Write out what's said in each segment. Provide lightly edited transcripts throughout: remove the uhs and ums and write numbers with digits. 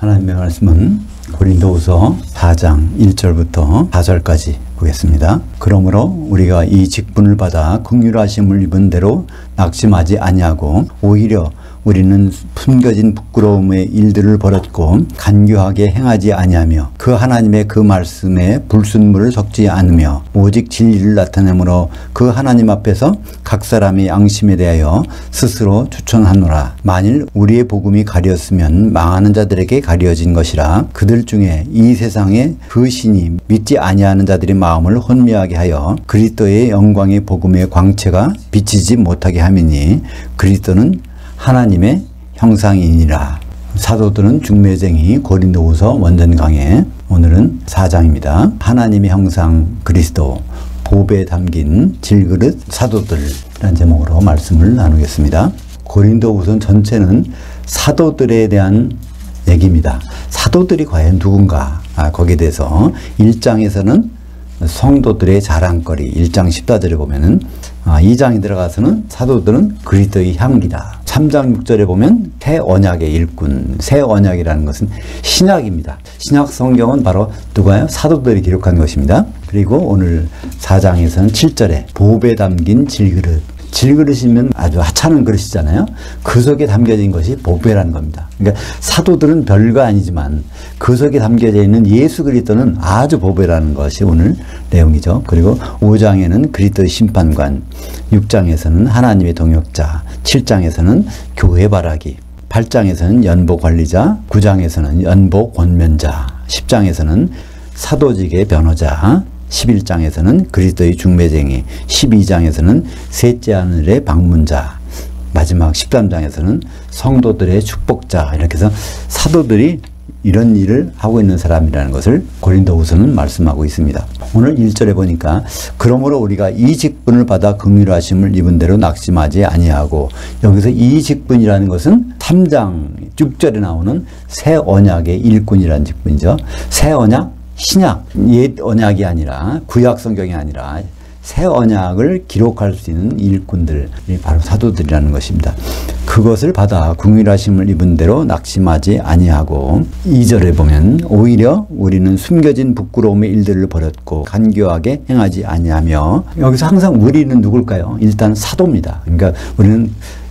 하나님의 말씀은 고린도후서 4장 1절부터 4절까지 보겠습니다. 그러므로 우리가 이 직분을 받아 긍휼하심을 입은 대로 낙심하지 아니하고 오히려 우리는 숨겨진 부끄러움의 일들을 버렸고 간교하게 행하지 아니하며 그 하나님의 그 말씀에 불순물을 섞지 않으며 오직 진리를 나타내므로 그 하나님 앞에서 각 사람의 양심에 대하여 스스로 추천하노라. 만일 우리의 복음이 가렸으면 망하는 자들에게 가려진 것이라. 그들 중에 이 세상에 그 신이 믿지 아니하는 자들의 마음을 혼미하게 하여 그리스도의 영광의 복음의 광채가 비치지 못하게 함이니 그리스도는 하나님의 형상이니라. 사도들은 중매쟁이 고린도후서 원전 강해. 오늘은 4장입니다. 하나님의 형상 그리스도 보배에 담긴 질그릇 사도들이라는 제목으로 말씀을 나누겠습니다. 고린도후서 전체는 사도들에 대한 얘기입니다. 사도들이 과연 누군가? 거기에 대해서 1장에서는 성도들의 자랑거리 1장 14절에 보면은 2장에 들어가서는 사도들은 그리스도의 향기다. 3장 6절에 보면 새 언약의 일꾼. 새 언약이라는 것은 신약입니다. 신약 성경은 바로 누가요? 사도들이 기록한 것입니다. 그리고 오늘 4장에서는 7절에 보배에 담긴 질그릇. 질그릇이면 아주 하찮은 그릇이잖아요. 그 속에 담겨진 것이 보배라는 겁니다. 그러니까 사도들은 별거 아니지만 그 속에 담겨져 있는 예수 그리스도는 아주 보배라는 것이 오늘 내용이죠. 그리고 5장에는 그리스도의 심판관, 6장에서는 하나님의 동역자, 7장에서는 교회 바라기, 8장에서는 연보 관리자, 9장에서는 연보 권면자, 10장에서는 사도직의 변호자, 11장에서는 그리스도의 중매쟁이, 12장에서는 셋째 하늘의 방문자, 마지막 13장에서는 성도들의 축복자. 이렇게 해서 사도들이 이런 일을 하고 있는 사람이라는 것을 고린도후서는 말씀하고 있습니다. 오늘 1절에 보니까 그러므로 우리가 이 직분을 받아 긍휼하심을 입은 대로 낙심하지 아니하고, 여기서 이 직분이라는 것은 3장 6절에 나오는 새 언약의 일꾼이라는 직분이죠. 새 언약, 신약, 옛 언약이 아니라 구약 성경이 아니라 새 언약을 기록할 수 있는 일꾼들이 바로 사도들이라는 것입니다. 그것을 받아 긍휼하심을 입은 대로 낙심하지 아니하고, 2절에 보면 오히려 우리는 숨겨진 부끄러움의 일들을 버렸고 간교하게 행하지 아니하며, 여기서 항상 우리는 누굴까요? 일단 사도입니다. 그러니까 우리는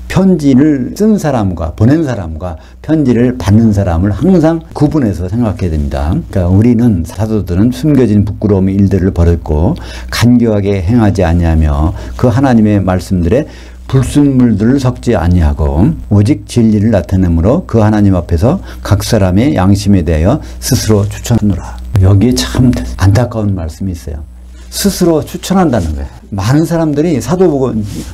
편지를 쓴 사람과 보낸 사람과 편지를 받는 사람을 항상 구분해서 생각해야 됩니다. 그러니까 우리는 사도들은 숨겨진 부끄러움의 일들을 버렸고 간교하게 행하지 아니하며 그 하나님의 말씀들에 불순물들을 섞지 아니하고 오직 진리를 나타내므로 그 하나님 앞에서 각 사람의 양심에 대하여 스스로 추천하노라. 여기에 참 안타까운 말씀이 있어요. 스스로 추천한다는 거예요. 많은 사람들이 사도 보고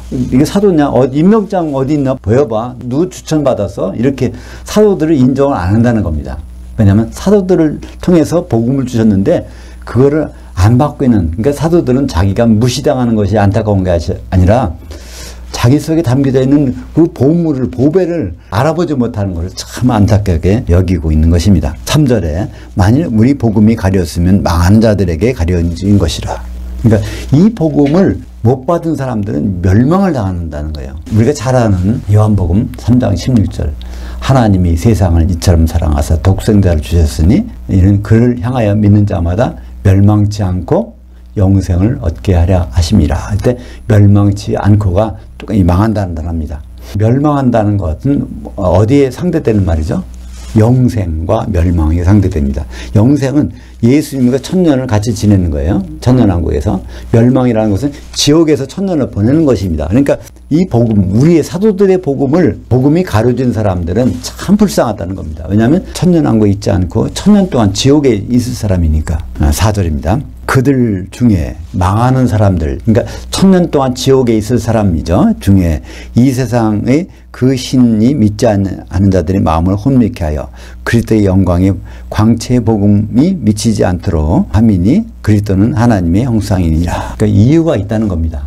이게 사도냐? 임명장 어디 있나? 보여봐. 누구 추천받았어? 이렇게 사도들을 인정을 안 한다는 겁니다. 왜냐하면 사도들을 통해서 복음을 주셨는데 그거를 안 받고 있는, 그러니까 사도들은 자기가 무시당하는 것이 안타까운 게 아니라 자기 속에 담겨져 있는 그 보물을, 보배를 알아보지 못하는 것을 참 안타깝게 여기고 있는 것입니다. 3절에 만일 우리 복음이 가렸으면 망하는 자들에게 가려진 것이라. 그러니까 이 복음을 못 받은 사람들은 멸망을 당한다는 거예요. 우리가 잘 아는 요한복음 3장 16절. 하나님이 세상을 이처럼 사랑하사 독생자를 주셨으니 이는 그를 향하여 믿는 자마다 멸망치 않고 영생을 얻게 하려 하심이라. 그때 멸망치 않고가 망한다는 단어입니다. 멸망한다는 것은 어디에 상대되는 말이죠? 영생과 멸망이 상대됩니다. 영생은 예수님과 천년을 같이 지내는 거예요. 천년왕국에서. 멸망이라는 것은 지옥에서 천년을 보내는 것입니다. 그러니까 이 복음, 우리의 사도들의 복음이 가려진 사람들은 참 불쌍하다는 겁니다. 왜냐하면 천년왕국에 있지 않고 천년 동안 지옥에 있을 사람이니까. 4절입니다. 그들 중에 망하는 사람들, 그러니까 천년 동안 지옥에 있을 사람이죠. 중에 이 세상의 그 신이 믿지 않는 자들의 마음을 혼미케 하여 그리스도의 영광의 광채의 복음이 미치지 않도록 함이니 그리스도는 하나님의 형상이니라. 그러니까 이유가 있다는 겁니다.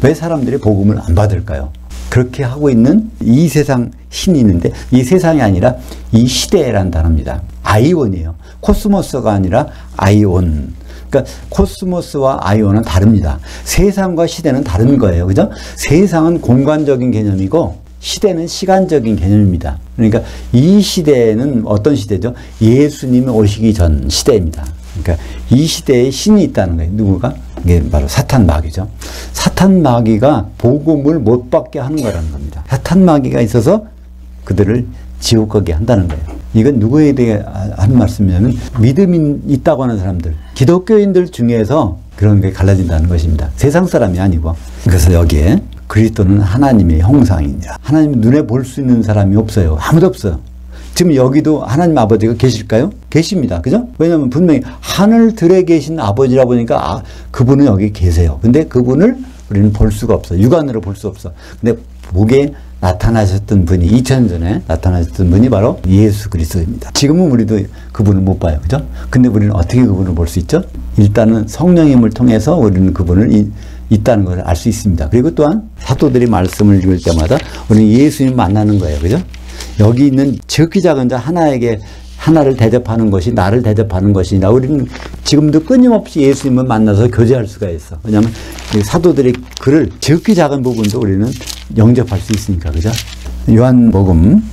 왜 사람들이 복음을 안 받을까요? 그렇게 하고 있는 이 세상 신이 있는데, 이 세상이 아니라 이 시대라는 단어입니다. 아이온이에요. 코스모스가 아니라 아이온. 그러니까 코스모스와 아이온은 다릅니다. 세상과 시대는 다른 거예요. 그죠? 세상은 공간적인 개념이고 시대는 시간적인 개념입니다. 그러니까 이 시대는 어떤 시대죠? 예수님이 오시기 전 시대입니다. 그러니까 이 시대에 신이 있다는 거예요. 누구가? 이게 바로 사탄 마귀죠. 사탄 마귀가 복음을 못 받게 하는 거라는 겁니다. 사탄 마귀가 있어서 그들을 지옥 가게 한다는 거예요. 이건 누구에 대해 하는 말씀이냐면 믿음이 있다고 하는 사람들, 기독교인들 중에서 그런 게 갈라진다는 것입니다. 세상 사람이 아니고. 그래서 여기에 그리스도는 하나님의 형상이니라. 하나님 눈에 볼 수 있는 사람이 없어요. 아무도 없어요. 지금 여기도 하나님 아버지가 계실까요? 계십니다. 그죠? 왜냐하면 분명히 하늘들에 계신 아버지라 보니까 그분은 여기 계세요. 근데 그분을 우리는 볼 수가 없어. 육안으로 볼 수 없어. 근데 복에 나타나셨던 분이 2000년 전에 나타나셨던 분이 바로 예수 그리스도입니다. 지금은 우리도 그분을 못 봐요. 그죠? 근데 우리는 어떻게 그분을 볼 수 있죠? 일단은 성령님을 통해서 우리는 그분을 있다는 것을 알 수 있습니다. 그리고 또한 사도들이 말씀을 읽을 때마다 우리는 예수님 만나는 거예요. 그죠? 여기 있는 지극히 작은 자 하나에게 하나를 대접하는 것이 나를 대접하는 것이냐. 우리는 지금도 끊임없이 예수님을 만나서 교제할 수가 있어. 왜냐하면 사도들의 글을 지극히 작은 부분도 우리는 영접할 수 있으니까. 그죠? 요한복음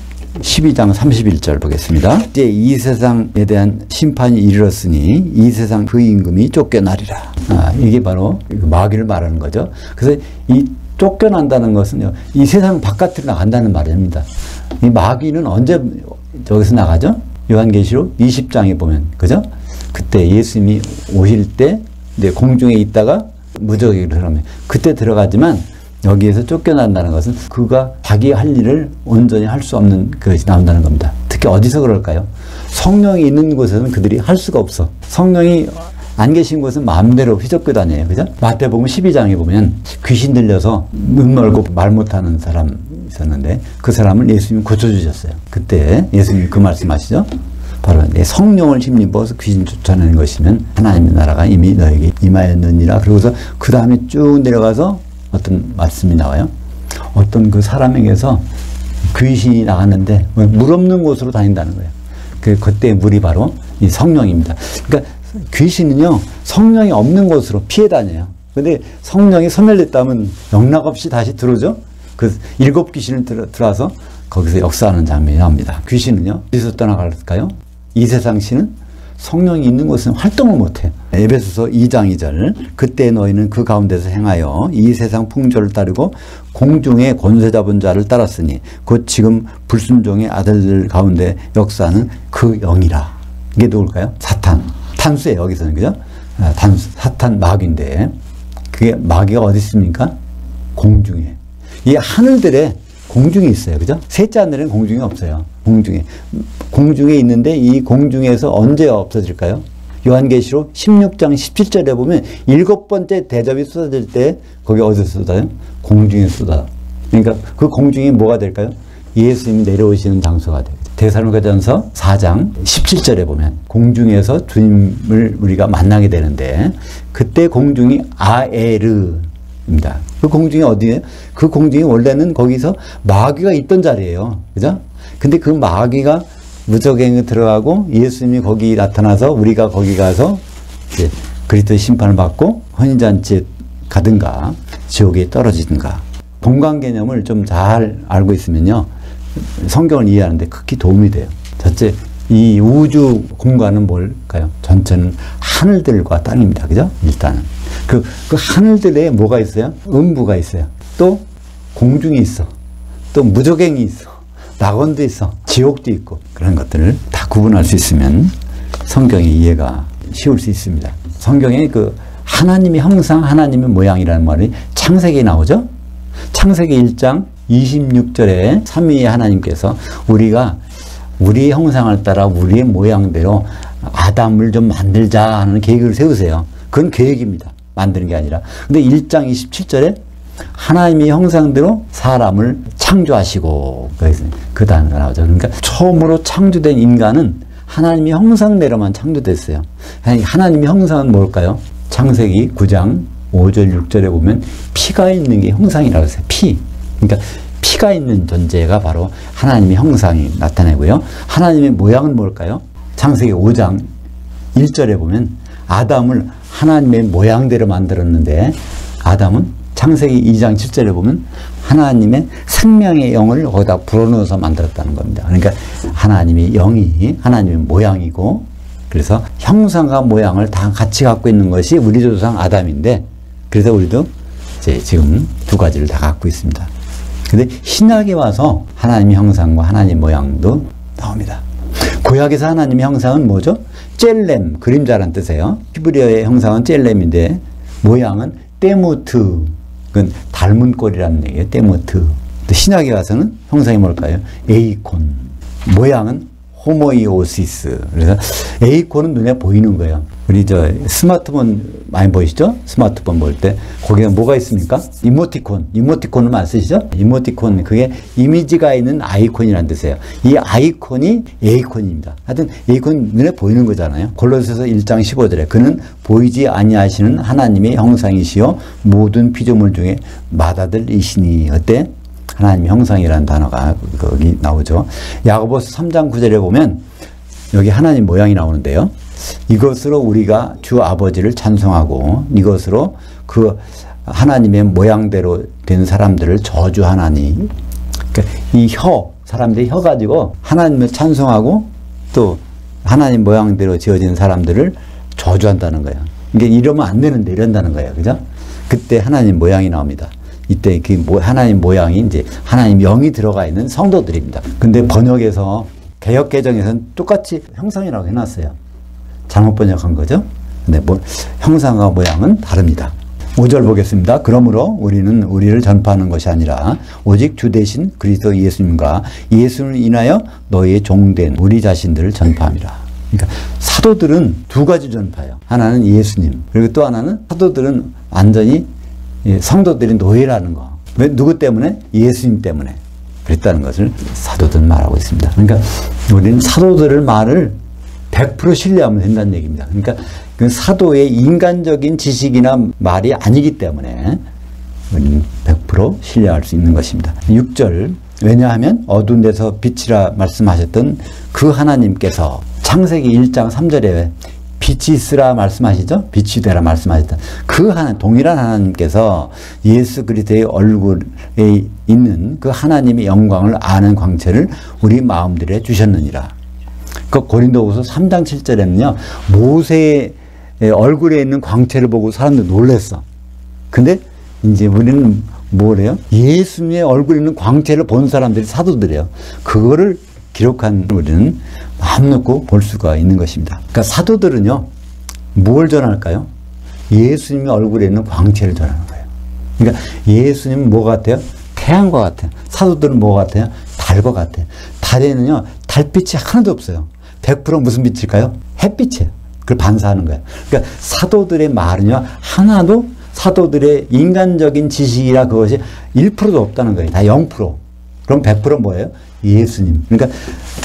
12장 31절 보겠습니다. 이제 이 세상에 대한 심판이 이르렀으니 이 세상 그 임금이 쫓겨나리라. 이게 바로 마귀를 말하는 거죠. 그래서 이 쫓겨난다는 것은요, 이 세상 바깥으로 나간다는 말입니다. 이 마귀는 언제 저기서 나가죠? 요한계시록 20장에 보면, 그죠? 그때 예수님이 오실 때 이제 공중에 있다가 무적에게 들어가면 그때 들어가지만 여기에서 쫓겨난다는 것은 그가 자기 할 일을 온전히 할 수 없는 것이 나온다는 겁니다. 특히 어디서 그럴까요? 성령이 있는 곳에서는 그들이 할 수가 없어. 성령이 안 계신 곳은 마음대로 휘젓고 다녀요. 그죠? 마태복음 12장에 보면 귀신 들려서 눈 멀고 말 못하는 사람 있었는데 그 사람을 예수님이 고쳐주셨어요. 그때 예수님이 그 말씀하시죠. 바로 내 성령을 힘입어서 귀신 쫓아내는 것이면 하나님의 나라가 이미 너에게 임하였느니라. 그러고서 그 다음에 쭉 내려가서 어떤 말씀이 나와요. 어떤 그 사람에게서 귀신이 나갔는데 물 없는 곳으로 다닌다는 거예요. 그때 물이 바로 이 성령입니다. 그러니까 귀신은요, 성령이 없는 곳으로 피해 다녀요. 근데 성령이 소멸됐다면 영락없이 다시 들어오죠? 그 7 귀신을 들어와서 거기서 역사하는 장면이 나옵니다. 귀신은요, 어디서 떠나갈까요? 이 세상 신은 성령이 있는 곳은 활동을 못해요. 에베소서 2장 2절. 그때 너희는 그 가운데서 행하여 이 세상 풍조를 따르고 공중의 권세 잡은 자를 따랐으니 곧 지금 불순종의 아들들 가운데 역사하는 그 영이라. 이게 누굴까요? 사탄. 탄수예요, 여기서는. 그죠? 탄수, 사탄, 마귀인데, 그게 마귀가 어디 있습니까? 공중에. 이 하늘들에 공중에 있어요. 그죠? 셋째 하늘에는 공중이 없어요. 공중에. 공중에 있는데 이 공중에서 언제 없어질까요? 요한계시록 16장 17절에 보면 7번째 대접이 쏟아질 때 거기 어디서 쏟아요? 공중에 쏟아요. 그러니까 그 공중이 뭐가 될까요? 예수님이 내려오시는 장소가 돼요. 데살로니가전서 4장 17절에 보면 공중에서 주님을 우리가 만나게 되는데 그때 공중이 아에르입니다. 그 공중이 어디예요? 그 공중이 원래는 거기서 마귀가 있던 자리예요. 그죠? 근데 그 마귀가 무적행에 들어가고 예수님이 거기 나타나서 우리가 거기 가서 이제 그리스도의 심판을 받고 혼인잔치에 가든가 지옥에 떨어지든가. 공간 개념을 좀 잘 알고 있으면요, 성경을 이해하는데 크게 도움이 돼요. 첫째, 이 우주 공간은 뭘까요? 전체는 하늘들과 땅입니다. 그죠? 일단은. 그 하늘들에 뭐가 있어요? 음부가 있어요. 또 공중이 있어. 또 무적행이 있어. 낙원도 있어. 지옥도 있고. 그런 것들을 다 구분할 수 있으면 성경의 이해가 쉬울 수 있습니다. 성경에 그 하나님의 형상, 하나님의 모양이라는 말이 창세기에 나오죠? 창세기 1장 26절에 삼위의 하나님께서 우리가 우리의 형상을 따라 우리의 모양대로 아담을 좀 만들자 하는 계획을 세우세요. 그건 계획입니다. 만드는 게 아니라. 근데 1장 27절에 하나님의 형상대로 사람을 창조하시고 그 단어가 나오죠. 그러니까 처음으로 창조된 인간은 하나님의 형상대로만 창조됐어요. 하나님의 형상은 뭘까요? 창세기 9장 5절 6절에 보면 피가 있는 게 형상이라고 했어요. 피. 그러니까 피가 있는 존재가 바로 하나님의 형상이 나타내고요. 하나님의 모양은 뭘까요? 창세기 5장 1절에 보면 아담을 하나님의 모양대로 만들었는데 아담은 창세기 2장 7절에 보면 하나님의 생명의 영을 거기다 불어넣어서 만들었다는 겁니다. 그러니까 하나님의 영이 하나님의 모양이고, 그래서 형상과 모양을 다 같이 갖고 있는 것이 우리 조상 아담인데, 그래서 우리도 이제 지금 두 가지를 다 갖고 있습니다. 근데 신약에 와서 하나님의 형상과 하나님의 모양도 나옵니다. 구약에서 하나님의 형상은 뭐죠? 젤렘, 그림자란 뜻이에요. 히브리어의 형상은 젤렘인데 모양은 때무트, 그건 닮은 꼴이라는 얘기예요. 때무트. 신약에 와서는 형상이 뭘까요? 에이콘. 모양은 호모이오시스. 그래서 에이콘은 눈에 보이는 거예요. 우리 스마트폰 많이 보이시죠? 스마트폰 볼 때 거기에 뭐가 있습니까? 이모티콘. 이모티콘은 안 쓰시죠? 이모티콘, 그게 이미지가 있는 아이콘이라는 뜻이에요. 이 아이콘이 에이콘입니다. 하여튼 에이콘 눈에 보이는 거잖아요. 골로새서 1장 15절에 그는 보이지 아니하시는 하나님의 형상이시요 모든 피조물 중에 맏아들이시니. 어때? 하나님의 형상이라는 단어가 거기 나오죠. 야고보서 3장 9절에 보면 여기 하나님 모양이 나오는데요. 이것으로 우리가 주 아버지를 찬송하고 이것으로 그 하나님의 모양대로 된 사람들을 저주하나니. 그러니까 이 사람들이 혀 가지고 하나님을 찬송하고 또 하나님 모양대로 지어진 사람들을 저주한다는 거예요. 이게 이러면 안 되는데 이런다는 거예요. 그죠? 그때 하나님 모양이 나옵니다. 이때 그 하나님 모양이 이제 하나님 영이 들어가 있는 성도들입니다. 근데 번역에서 개역 개정에서는 똑같이 형상이라고 해놨어요. 잘못 번역한 거죠. 근데 형상과 모양은 다릅니다. 5절 보겠습니다. 그러므로 우리는 우리를 전파하는 것이 아니라 오직 주 대신 그리스도 예수님과 예수를 인하여 너희의 종된 우리 자신들을 전파합니다. 그러니까 사도들은 두 가지 전파예요. 하나는 예수님, 그리고 또 하나는 사도들은 완전히 성도들이 노예라는 거. 왜? 누구 때문에? 예수님 때문에 그랬다는 것을 사도들은 말하고 있습니다. 그러니까 우리는 사도들의 말을 100% 신뢰하면 된다는 얘기입니다. 그러니까 그 사도의 인간적인 지식이나 말이 아니기 때문에 우리는 100% 신뢰할 수 있는 것입니다. 6절, 왜냐하면 어두운 데서 빛이라 말씀하셨던 그 하나님께서 창세기 1장 3절에 빛이 있으라 말씀하시죠? 빛이 되라 말씀하셨던 그 하나님, 동일한 하나님께서 예수 그리스도의 얼굴에 있는 그 하나님의 영광을 아는 광채를 우리 마음들에 주셨느니라. 그 고린도후서 3장 7절에는요, 모세의 얼굴에 있는 광채를 보고 사람들 놀랬어. 근데 이제 우리는 뭐래요? 예수님의 얼굴에 있는 광채를 본 사람들이 사도들이에요. 그거를 기록한 우리는 마음 놓고 볼 수가 있는 것입니다. 그러니까 사도들은요, 뭘 전할까요? 예수님의 얼굴에 있는 광채를 전하는 거예요. 그러니까 예수님은 뭐 같아요? 태양과 같아요. 사도들은 뭐 같아요? 달과 같아요. 달에는요, 달빛이 하나도 없어요. 100% 무슨 빛일까요? 햇빛이에요. 그걸 반사하는 거예요. 그러니까 사도들의 말은요, 하나도 사도들의 인간적인 지식이라 그것이 1%도 없다는 거예요. 다 0%. 그럼 100% 뭐예요? 예수님. 그러니까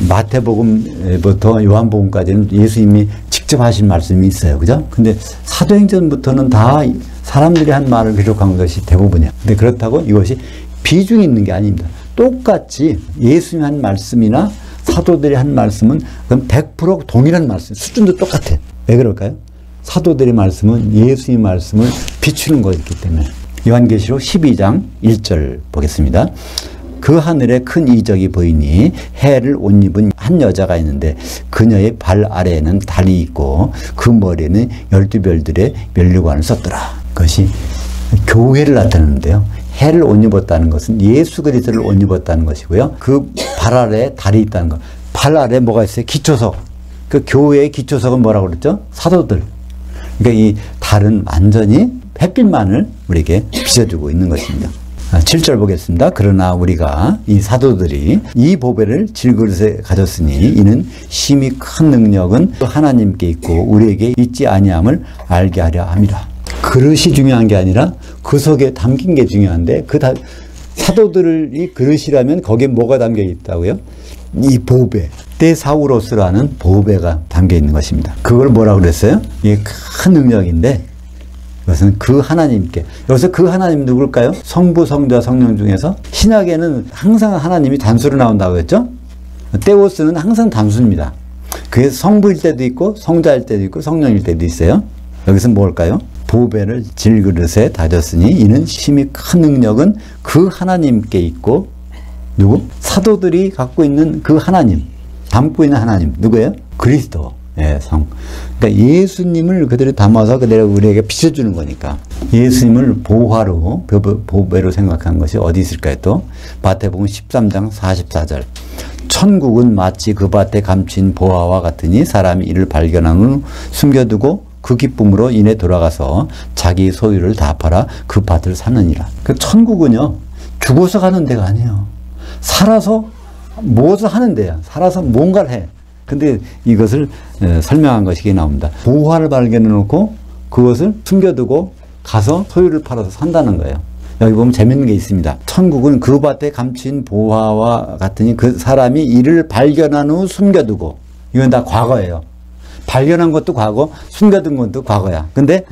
마태복음부터 요한복음까지는 예수님이 직접 하신 말씀이 있어요. 그죠? 근데 사도행전부터는 다 사람들이 한 말을 기록한 것이 대부분이에요. 근데 그렇다고 이것이 비중이 있는 게 아닙니다. 똑같이 예수님이 한 말씀이나 사도들이 한 말씀은 그럼 100% 동일한 말씀, 수준도 똑같아. 왜 그럴까요? 사도들의 말씀은 예수님의 말씀을 비추는 거였기 때문에. 요한계시록 12장 1절 보겠습니다. 그 하늘에 큰 이적이 보이니 해를 옷 입은 한 여자가 있는데 그녀의 발 아래에는 달이 있고 그 머리에는 12별들의 면류관을 썼더라. 그것이 교회를 나타내는데요. 해를 옷 입었다는 것은 예수 그리스도를 옷 입었다는 것이고요. 그 발 아래에 달이 있다는 것. 발 아래에 뭐가 있어요? 기초석. 그 교회의 기초석은 뭐라고 그랬죠? 사도들. 그러니까 이 달은 완전히 햇빛만을 우리에게 비춰주고 있는 것입니다. 7절 보겠습니다. 그러나 우리가 이 사도들이 이 보배를 질그릇에 가졌으니 이는 심히 큰 능력은 하나님께 있고 우리에게 있지 아니함을 알게 하려 함이라. 그릇이 중요한 게 아니라 그 속에 담긴 게 중요한데 사도들이 그릇이라면 거기에 뭐가 담겨 있다고요? 이 보배, 데사우로스라는 보배가 담겨 있는 것입니다. 그걸 뭐라고 그랬어요? 이게 큰 능력인데 이것은 그 하나님께. 여기서 그 하나님 누굴까요? 성부, 성자, 성령 중에서 신약에는 항상 하나님이 단수로 나온다고 했죠? 테오스는 항상 단수입니다. 그게 성부일 때도 있고 성자일 때도 있고 성령일 때도 있어요. 여기서 뭘까요? 보배를 질그릇에 다졌으니 이는 심히 큰 능력은 그 하나님께 있고 누구? 사도들이 갖고 있는 그 하나님, 담고 있는 하나님 누구예요? 그리스도. 예, 성. 그러니까 예수님을 그대로 담아서 그대로 우리에게 비춰주는 거니까. 예수님을 보화로, 보배로 생각한 것이 어디 있을까요? 또 마태복음 13장 44절. 천국은 마치 그 밭에 감춘 보화와 같으니 사람이 이를 발견한 후 숨겨두고 그 기쁨으로 인해 돌아가서 자기 소유를 다 팔아 그 밭을 사느니라. 그 천국은요, 죽어서 가는 데가 아니에요. 살아서 무엇을 하는 데야. 살아서 뭔가를 해. 근데 이것을 설명한 것이 나옵니다. 보화를 발견해 놓고 그것을 숨겨두고 가서 소유를 팔아서 산다는 거예요. 여기 보면 재밌는 게 있습니다. 천국은 그 밭에 감춘 보화와 같으니 그 사람이 이를 발견한 후 숨겨두고. 이건 다 과거예요. 발견한 것도 과거, 숨겨둔 것도 과거야. 근데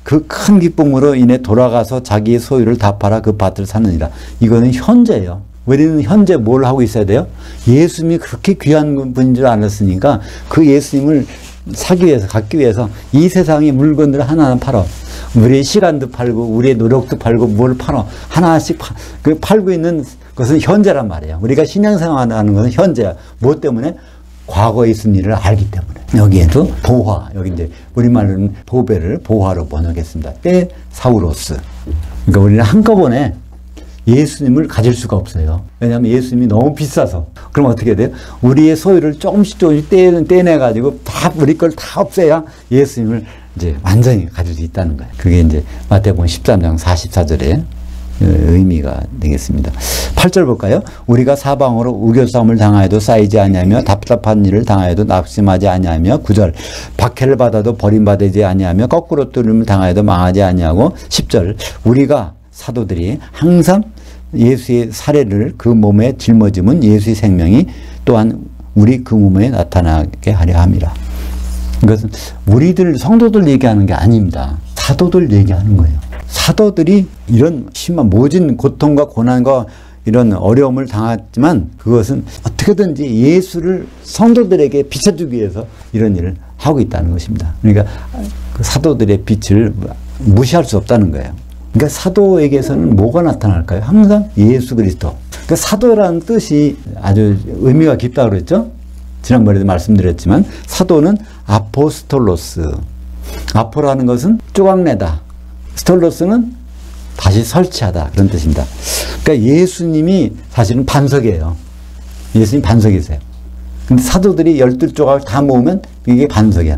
그 큰 기쁨으로 인해 돌아가서 자기의 소유를 다 팔아 그 밭을 사느니라. 이거는 현재예요. 우리는 현재 뭘 하고 있어야 돼요? 예수님이 그렇게 귀한 분인 줄 알았으니까 그 예수님을 사기 위해서, 갖기 위해서 이 세상의 물건들을 하나하나 팔아. 우리의 시간도 팔고 우리의 노력도 팔고 뭘 팔아. 하나씩 그 팔고 있는 것은 현재란 말이에요. 우리가 신앙생활하는 것은 현재야. 뭐 때문에? 과거에 있은 일을 알기 때문에. 여기에도 보화, 여기 이제 우리말로는 보배를 보화로 번역했습니다. 테사우로스. 그러니까 우리는 한꺼번에 예수님을 가질 수가 없어요. 왜냐하면 예수님이 너무 비싸서. 그럼 어떻게 돼요? 우리의 소유를 조금씩 떼내가지고 다 우리 걸 다 없애야 예수님을 이제 완전히 가질 수 있다는 거예요. 그게 이제 마태복음 13장 44절에 의미가 되겠습니다. 8절 볼까요? 우리가 사방으로 우겨싸움을 당하여도 쌓이지 아니하며 답답한 일을 당하여도 낙심하지 아니하며 9절 박해를 받아도 버림받지 아니하며 거꾸로 뚫림을 당하여도 망하지 아니하고 10절 우리가 사도들이 항상 예수의 사례를 그 몸에 짊어짐은 예수의 생명이 또한 우리 그 몸에 나타나게 하려 함이라. 이것은 우리들 성도들 얘기하는 게 아닙니다. 사도들 얘기하는 거예요. 사도들이 이런 심한 모진 고통과 고난과 이런 어려움을 당했지만 그것은 어떻게든지 예수를 성도들에게 비춰주기 위해서 이런 일을 하고 있다는 것입니다. 그러니까 그 사도들의 빛을 무시할 수 없다는 거예요. 그러니까 사도에게서는 뭐가 나타날까요? 항상 예수 그리스도. 그러니까 사도라는 뜻이 아주 의미가 깊다고 그랬죠? 지난번에도 말씀드렸지만 사도는 아포스톨로스. 아포라는 것은 쪼각내다. 스톨로스는 다시 설치하다. 그런 뜻입니다. 그러니까 예수님이 사실은 반석이에요. 예수님 반석이세요. 근데 사도들이 12조각을 다 모으면 이게 반석이야.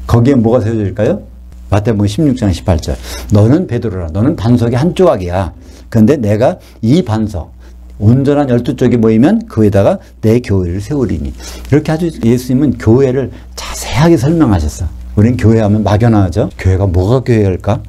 거기에 뭐가 세워질까요? 마태복음 16장 18절. 너는 베드로라. 너는 반석의 한 조각이야. 그런데 내가 이 반석, 온전한 12쪽이 모이면 그 위에다가 내 교회를 세우리니. 이렇게 아주 예수님은 교회를 자세하게 설명하셨어. 우리는 교회하면 막연하죠. 교회가 뭐가 교회일까?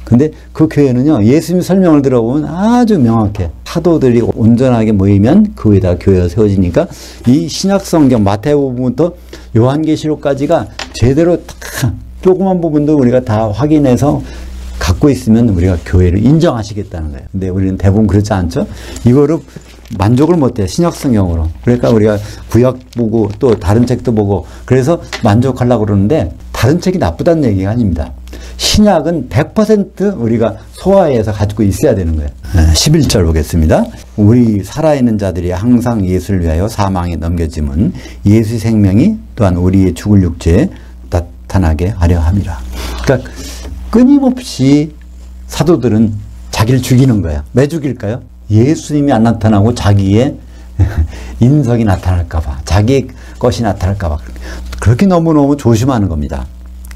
근데 그 교회는요, 예수님 설명을 들어보면 아주 명확해. 사도들이 온전하게 모이면 그 위에다가 교회가 세워지니까 이 신약성경 마태복음부터 요한계시록까지가 제대로 다 조그만 부분도 우리가 다 확인해서 갖고 있으면 우리가 교회를 인정하시겠다는 거예요. 근데 우리는 대부분 그렇지 않죠? 이거를 만족을 못해요. 신약성경으로. 그러니까 우리가 구약 보고 또 다른 책도 보고 그래서 만족하려고 그러는데 다른 책이 나쁘다는 얘기가 아닙니다. 신약은 100% 우리가 소화해서 가지고 있어야 되는 거예요. 11절 보겠습니다. 우리 살아있는 자들이 항상 예수를 위하여 사망에 넘겨짐은 예수의 생명이 또한 우리의 죽을 육체에 나타나게 하려 함이라. 그러니까 끊임없이 사도들은 자기를 죽이는 거야. 왜 죽일까요? 예수님이 안 나타나고 자기의 인석이 나타날까 봐. 자기의 것이 나타날까 봐. 그렇게 너무너무 조심하는 겁니다.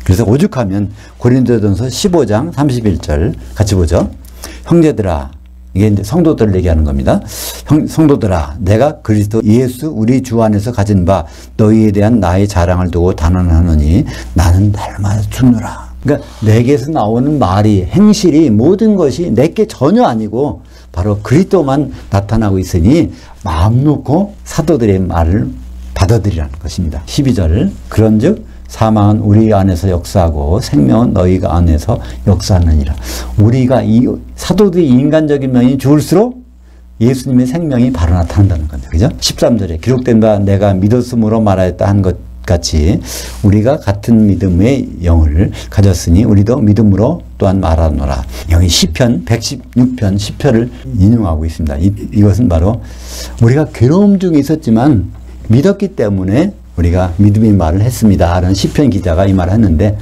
그래서 오죽하면 고린도전서 15장 31절 같이 보죠. 형제들아, 이게 이제 성도들을 얘기하는 겁니다. 성도들아, 내가 그리스도 예수 우리 주 안에서 가진 바 너희에 대한 나의 자랑을 두고 단언하노니 나는 날마다 죽노라. 그러니까 내게서 나오는 말이, 행실이 모든 것이 내게 전혀 아니고 바로 그리스도만 나타나고 있으니 마음 놓고 사도들의 말을 받아들이라는 것입니다. 12절 그런즉 사망은 우리 안에서 역사하고 생명은 너희가 안에서 역사하느니라. 우리가 이 사도들의 인간적인 면이 죽을수록 예수님의 생명이 바로 나타난다는 거죠. 그죠? 13절에 기록된 바 내가 믿었음으로 말하였다 한 것 같이 우리가 같은 믿음의 영을 가졌으니 우리도 믿음으로 또한 말하노라. 여기 시편 116편 10편을 인용하고 있습니다. 이것은 바로 우리가 괴로움 중에 있었지만 믿었기 때문에 우리가 믿음의 말을 했습니다 하는 시편 기자가 이 말을 했는데,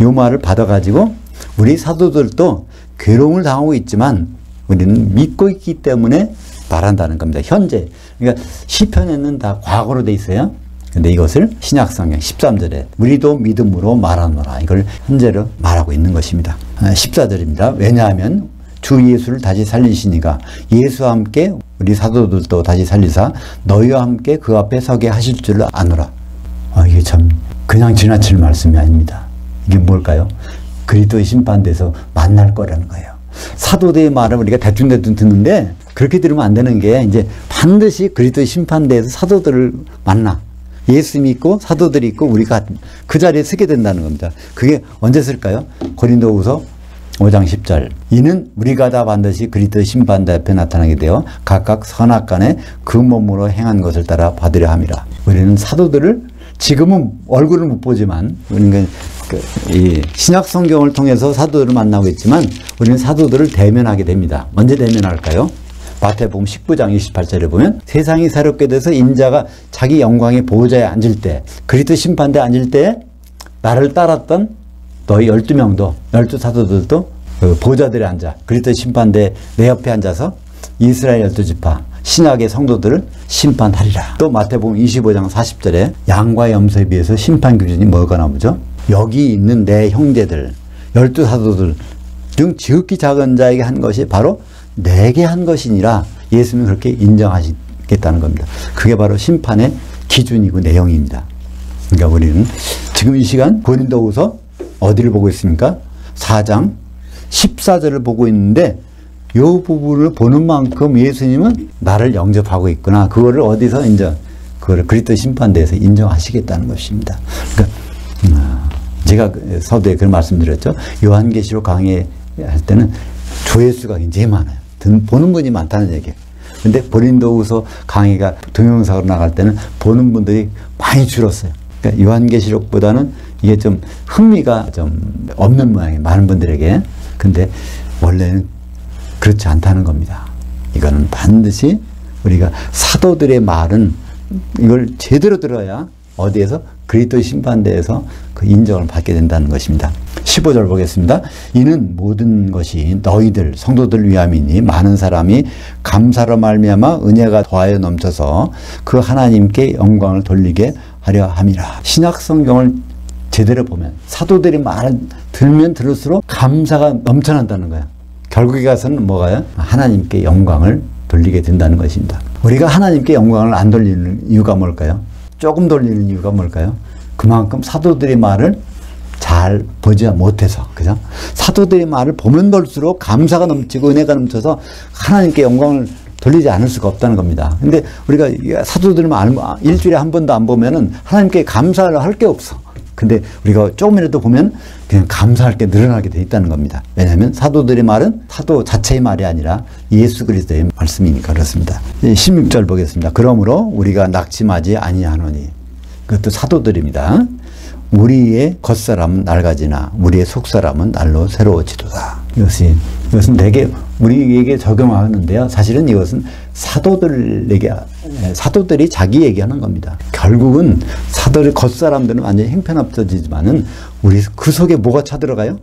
이 말을 받아가지고 우리 사도들도 괴로움을 당하고 있지만 우리는 믿고 있기 때문에 말한다는 겁니다. 현재. 그러니까 시편에는 다 과거로 돼 있어요. 근데 이것을 신약성경 13절에 우리도 믿음으로 말하노라, 이걸 현재로 말하고 있는 것입니다. 14절입니다. 왜냐하면 주 예수를 다시 살리시니가 예수와 함께 우리 사도들도 다시 살리사 너희와 함께 그 앞에 서게 하실 줄 아노라. 이게 참 그냥 지나칠 말씀이 아닙니다. 이게 뭘까요? 그리스도의 심판대에서 만날 거라는 거예요. 사도들의 말을 우리가 대충대충 듣는데 그렇게 들으면 안 되는 게, 이제 반드시 그리스도의 심판대에서 사도들을 만나, 예수 믿고 사도들이 있고 우리가 그 자리에 서게 된다는 겁니다. 그게 언제 쓸까요? 고린도후서 5장 10절. 이는 우리가 다 반드시 그리스도의 심판대 앞에 나타나게 되어 각각 선악간에 그 몸으로 행한 것을 따라 받으려 함이라. 우리는 사도들을 지금은 얼굴을 못 보지만, 우리는 이 신약 성경을 통해서 사도들을 만나고 있지만 우리는 사도들을 대면하게 됩니다. 언제 대면할까요? 마태복음 19장 28절에 보면 세상이 새롭게 돼서 인자가 자기 영광의 보호자에 앉을 때, 그리스도 심판대에 앉을 때 나를 따랐던 너희 12명도, 12사도들도 그 보호자들에 앉아 그리스도 심판대에 내 옆에 앉아서 이스라엘 12지파 신약의 성도들을 심판하리라. 또 마태복음 25장 40절에 양과 염소에 비해서 심판 기준이 뭐가 나오죠? 여기 있는 내 형제들 12사도들 중 지극히 작은 자에게 한 것이 바로 내게 한 것이니라. 예수님은 그렇게 인정하시겠다는 겁니다. 그게 바로 심판의 기준이고 내용입니다. 그러니까 우리는 지금 이 시간 고린도후서 어디를 보고 있습니까? 4장 14절을 보고 있는데, 이 부분을 보는 만큼 예수님은 나를 영접하고 있구나. 그거를 어디서 그거를 그리스도 심판대에서 인정하시겠다는 것입니다. 그러니까 제가 서두에 그런 말씀드렸죠. 요한계시록 강의할 때는 조회수가 굉장히 많아요. 보는 분이 많다는 얘기예요. 근데 고린도후서 강의가 동영상으로 나갈 때는 보는 분들이 많이 줄었어요. 그러니까 요한계시록보다는 이게 좀 흥미가 좀 없는 모양이에요. 많은 분들에게. 근데 원래는 그렇지 않다는 겁니다. 이거는 반드시 우리가 사도들의 말은 이걸 제대로 들어야 어디에서? 그리스도의 심판대에서 그 인정을 받게 된다는 것입니다. 15절 보겠습니다. 이는 모든 것이 너희들 성도들 위함이니 많은 사람이 감사로 말미암아 은혜가 더하여 넘쳐서 그 하나님께 영광을 돌리게 하려 함이라. 신약 성경을 제대로 보면 사도들이 말을 들면 들을수록 감사가 넘쳐난다는 거예요. 결국에 가서는 뭐가요? 하나님께 영광을 돌리게 된다는 것입니다. 우리가 하나님께 영광을 안 돌리는 이유가 뭘까요? 조금 돌리는 이유가 뭘까요? 그만큼 사도들의 말을 잘 보지 못해서, 그죠? 사도들의 말을 보면 볼수록 감사가 넘치고 은혜가 넘쳐서 하나님께 영광을 돌리지 않을 수가 없다는 겁니다. 근데 우리가 사도들의 말 일주일에 한 번도 안 보면은 하나님께 감사를 할 게 없어. 근데 우리가 조금이라도 보면 그냥 감사할 게 늘어나게 돼 있다는 겁니다. 왜냐하면 사도들의 말은 사도 자체의 말이 아니라 예수 그리스도의 말씀이니까 그렇습니다. 16절 보겠습니다. 그러므로 우리가 낙심하지 아니하노니, 그것도 사도들입니다. 우리의 겉사람은 낡아지나 우리의 속사람은 날로 새로워지도다. 이것은 되게 우리에게 적용하는데요. 사실은 이것은 사도들이 자기 얘기하는 겁니다. 결국은 사도의 겉사람들은 완전히 형편없어지지만은 우리 그 속에 뭐가 차들어가요?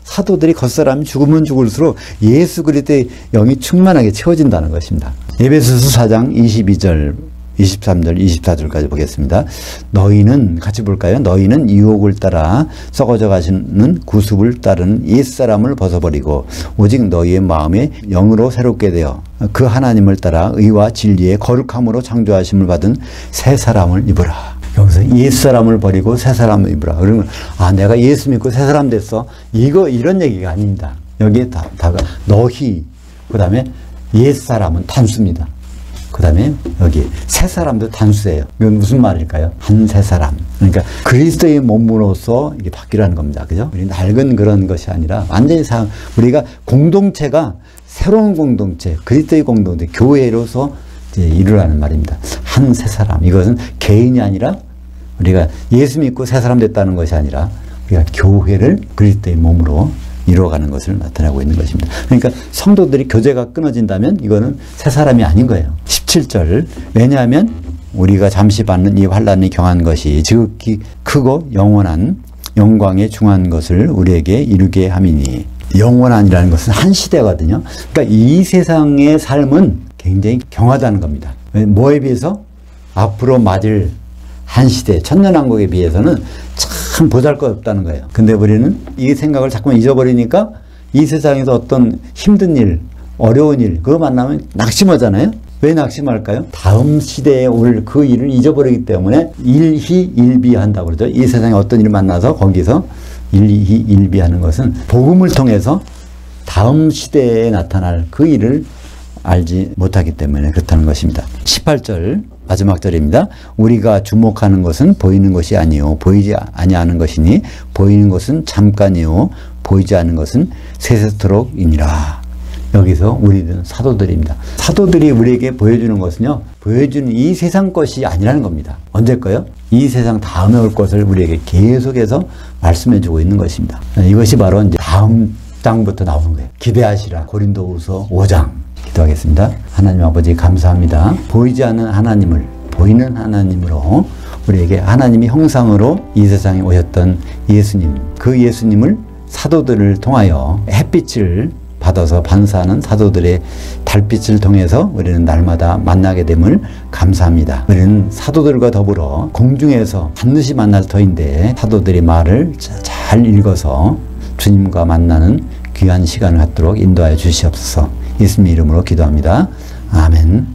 사도들이 겉사람이 죽으면 죽을수록 예수 그리스도의 영이 충만하게 채워진다는 것입니다. 에베소서 4장 22절 23절, 24절까지 보겠습니다. 너희는, 같이 볼까요? 너희는 유혹을 따라 썩어져 가시는 구습을 따르는 옛사람을 벗어버리고 오직 너희의 마음에 영으로 새롭게 되어 그 하나님을 따라 의와 진리의 거룩함으로 창조하심을 받은 새 사람을 입으라. 여기서 옛사람을 버리고 새 사람을 입으라. 그러면 내가 예수 믿고 새 사람 됐어. 이런 얘기가 아닙니다. 여기에 다가 너희, 그 다음에 옛사람은 단수입니다. 그 다음에 여기 새 사람도 단수예요. 이건 무슨 말일까요? 한 새 사람. 그러니까 그리스도의 몸으로서 이게 바뀌라는 겁니다. 그죠? 우리 낡은 그런 것이 아니라 완전히 우리가 공동체가 새로운 공동체, 그리스도의 공동체, 교회로서 이제 이루라는 말입니다. 한 새 사람. 이것은 개인이 아니라 우리가 예수 믿고 새 사람 됐다는 것이 아니라 우리가 교회를 그리스도의 몸으로 이루어가는 것을 나타내고 있는 것입니다. 그러니까 성도들이 교제가 끊어진다면 이거는 새 사람이 아닌 거예요. 17절 왜냐하면 우리가 잠시 받는 이 환난이 경한 것이 지극히 크고 영원한 영광에 중한 것을 우리에게 이루게 함이니 영원한이라는 것은 한 시대거든요. 그러니까 이 세상의 삶은 굉장히 경하다는 겁니다. 뭐에 비해서? 앞으로 맞을 한 시대, 천년왕국에 비해서는 참 보잘것없다는 거예요. 근데 우리는 이 생각을 자꾸만 잊어버리니까 이 세상에서 어떤 힘든 일, 어려운 일, 그거 만나면 낙심하잖아요. 왜 낙심할까요? 다음 시대에 올 그 일을 잊어버리기 때문에 일희일비한다고 그러죠. 이 세상에 어떤 일을 만나서 거기서 일희일비하는 것은 복음을 통해서 다음 시대에 나타날 그 일을 알지 못하기 때문에 그렇다는 것입니다. 18절 마지막 절입니다. 우리가 주목하는 것은 보이는 것이 아니요 보이지 아니하는 것이니 보이는 것은 잠깐이요 보이지 않는 것은 세세토록이니라. 여기서 우리는 사도들입니다. 사도들이 우리에게 보여주는 것은요, 보여주는 이 세상 것이 아니라는 겁니다. 언제 거요? 이 세상 다음에 올 것을 우리에게 계속해서 말씀해주고 있는 것입니다. 이것이 바로 이제 다음 장부터 나오는 거예요. 기대하시라. 고린도후서 5장. 기도하겠습니다. 하나님 아버지 감사합니다. 보이지 않는 하나님을 보이는 하나님으로 우리에게 하나님의 형상으로 이 세상에 오셨던 예수님, 그 예수님을 사도들을 통하여 햇빛을 받아서 반사하는 사도들의 달빛을 통해서 우리는 날마다 만나게 됨을 감사합니다. 우리는 사도들과 더불어 공중에서 반드시 만날 터인데 사도들의 말을 잘 읽어서 주님과 만나는 귀한 시간을 갖도록 인도하여 주시옵소서. 예수님 이름으로 기도합니다. 아멘.